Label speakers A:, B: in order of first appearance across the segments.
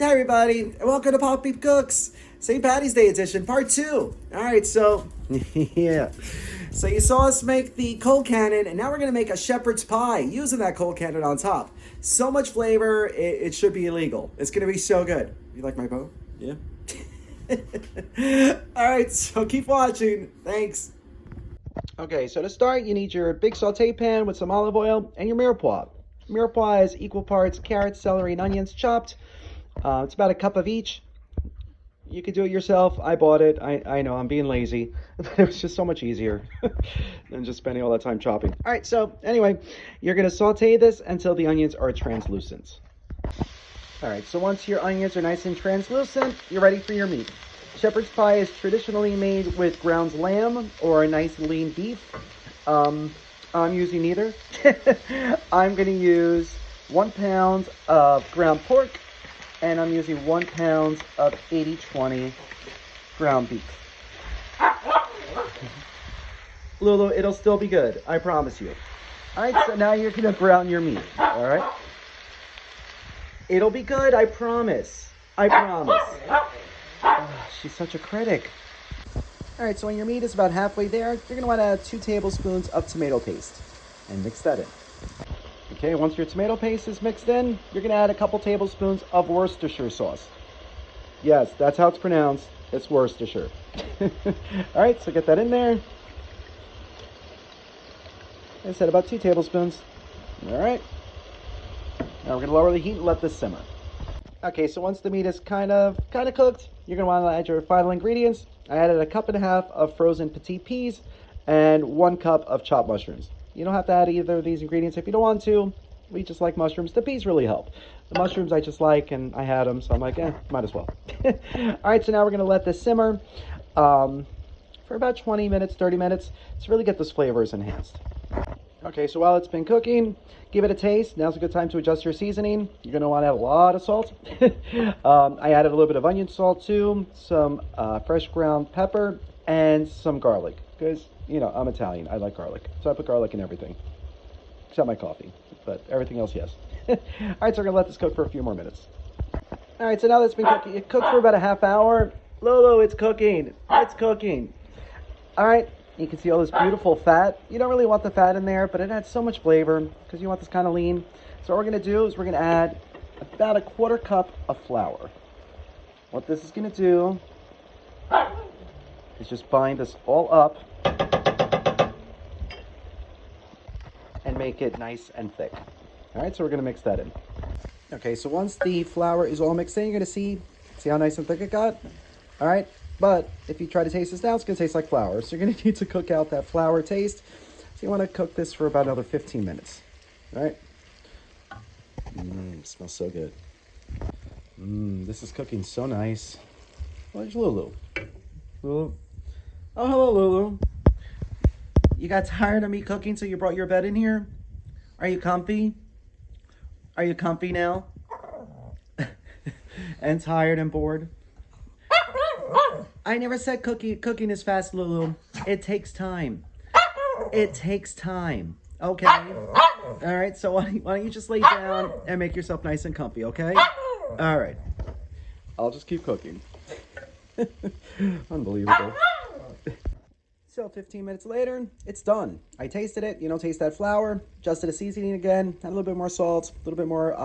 A: Hey everybody, and welcome to Pop Peep Cooks, St. Patty's Day edition, part 2. Alright, so, yeah. So you saw us make the cold cannon, and now we're going to make a shepherd's pie using that cold cannon on top. So much flavor, it should be illegal. It's going to be so good. You like my bow? Yeah? Alright, so keep watching. Thanks. Okay, so to start, you need your big saute pan with some olive oil and your mirepoix. Mirepoix is equal parts carrots, celery, and onions chopped. It's about a cup of each. You could do it yourself. I bought it. I know, I'm being lazy. It was just so much easier than just spending all that time chopping. All right, so anyway, you're going to saute this until the onions are translucent. All right, so once your onions are nice and translucent, you're ready for your meat. Shepherd's pie is traditionally made with ground lamb or a nice lean beef. I'm using neither. I'm going to use 1 pound of ground pork, and I'm using 1 pound of 80/20 ground beef. Lulu, it'll still be good, I promise you. All right, so now you're gonna brown your meat, all right? It'll be good, I promise. I promise. Oh, she's such a critic. All right, so when your meat is about halfway there, you're gonna wanna add 2 tablespoons of tomato paste and mix that in. Okay, once your tomato paste is mixed in, you're going to add a couple tablespoons of Worcestershire sauce. Yes, that's how it's pronounced. It's Worcestershire. All right, so get that in there. I said about 2 tablespoons. All right. Now we're going to lower the heat and let this simmer. Okay, so once the meat is kind of cooked, you're going to want to add your final ingredients. I added a 1.5 cups of frozen petite peas and 1 cup of chopped mushrooms. You don't have to add either of these ingredients if you don't want to. We just like mushrooms. The peas really help. The mushrooms I just like, and I had them, so I'm like, might as well. All right, so now we're going to let this simmer for about 20 minutes, 30 minutes to really get those flavors enhanced. Okay, so while it's been cooking, give it a taste. Now's a good time to adjust your seasoning. You're going to want to add a lot of salt. I added a little bit of onion salt too, some fresh ground pepper, and some garlic. Because, you know, I'm Italian. I like garlic. So I put garlic in everything. Except my coffee. But everything else, yes. All right, so we're going to let this cook for a few more minutes. All right, so now that's been cooking. It cooked for about a half hour. Lolo, it's cooking. It's cooking. All right, you can see all this beautiful fat. You don't really want the fat in there, but it adds so much flavor because you want this kind of lean. So what we're going to do is we're going to add about a 1/4 cup of flour. What this is going to do is just bind this all up and make it nice and thick. All right, so we're going to mix that in. Okay, so once the flour is all mixed in, you're going to see how nice and thick it got. All right, but if you try to taste this now, it's going to taste like flour. So you're going to need to cook out that flour taste. So you want to cook this for about another 15 minutes. All right? Smells so good. This is cooking so nice. Where's Lulu? Lulu? Oh, hello, Lulu. You got tired of me cooking, so you brought your bed in here? Are you comfy? Are you comfy now? And tired and bored? I never said cooking is fast, Lulu. It takes time. It takes time. Okay? All right, so why don't you just lay down and make yourself nice and comfy, okay? All right. I'll just keep cooking. Unbelievable. So 15 minutes later, it's done. I tasted it. You know, taste that flour. Adjusted the seasoning again. Add a little bit more salt, a little bit more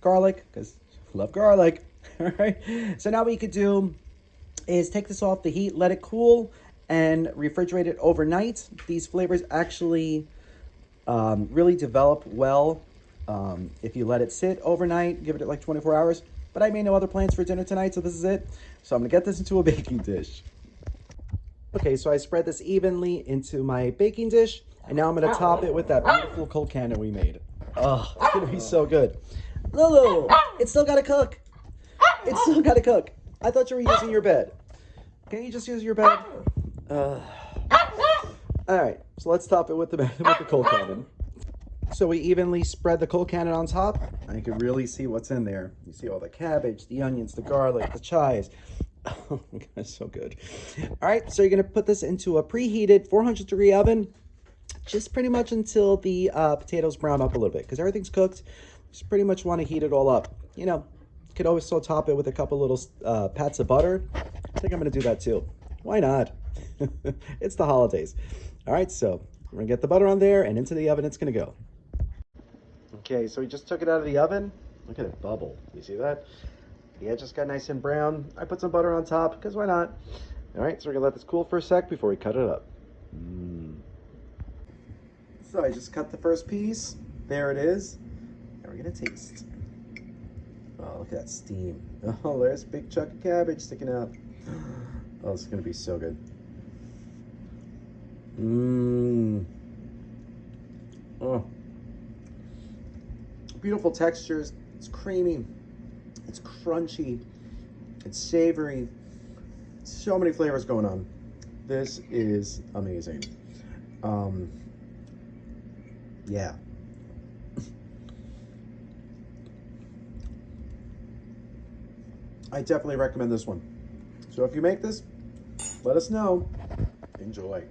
A: garlic, because I love garlic. All right. So now what you could do is take this off the heat, let it cool, and refrigerate it overnight. These flavors actually really develop well if you let it sit overnight. Give it like 24 hours. But I made no other plans for dinner tonight, so this is it. So I'm going to get this into a baking dish. Okay, so I spread this evenly into my baking dish, and now I'm going to top it with that beautiful cold cannon we made. Oh, it's going to be so good. Lulu, it's still got to cook. It's still got to cook. I thought you were using your bed. Can't you just use your bed? All right, so let's top it with the cold cannon. So we evenly spread the cold cannon on top, and you can really see what's in there. You see all the cabbage, the onions, the garlic, the chives. Oh my God, it's so good. All right, so you're gonna put this into a preheated 400-degree oven, just pretty much until the potatoes brown up a little bit, because everything's cooked. Just pretty much want to heat it all up. You know, You could also top it with a couple little pats of butter. I think I'm going to do that too. Why not? It's the holidays. All right, so we're going to get the butter on there and into the oven it's going to go. Okay, so we just took it out of the oven. Look at it bubble. You see that? The edge just got nice and brown. I put some butter on top because why not? All right, so we're going to let this cool for a sec before we cut it up. So I just cut the first piece. There it is. Now we're going to taste. Oh, look at that steam. Oh, there's a big chunk of cabbage sticking out. Oh, this is going to be so good. Oh. Beautiful textures. It's creamy. It's crunchy. It's savory. So many flavors going on. This is amazing. Yeah. I definitely recommend this one. So if you make this, let us know. Enjoy.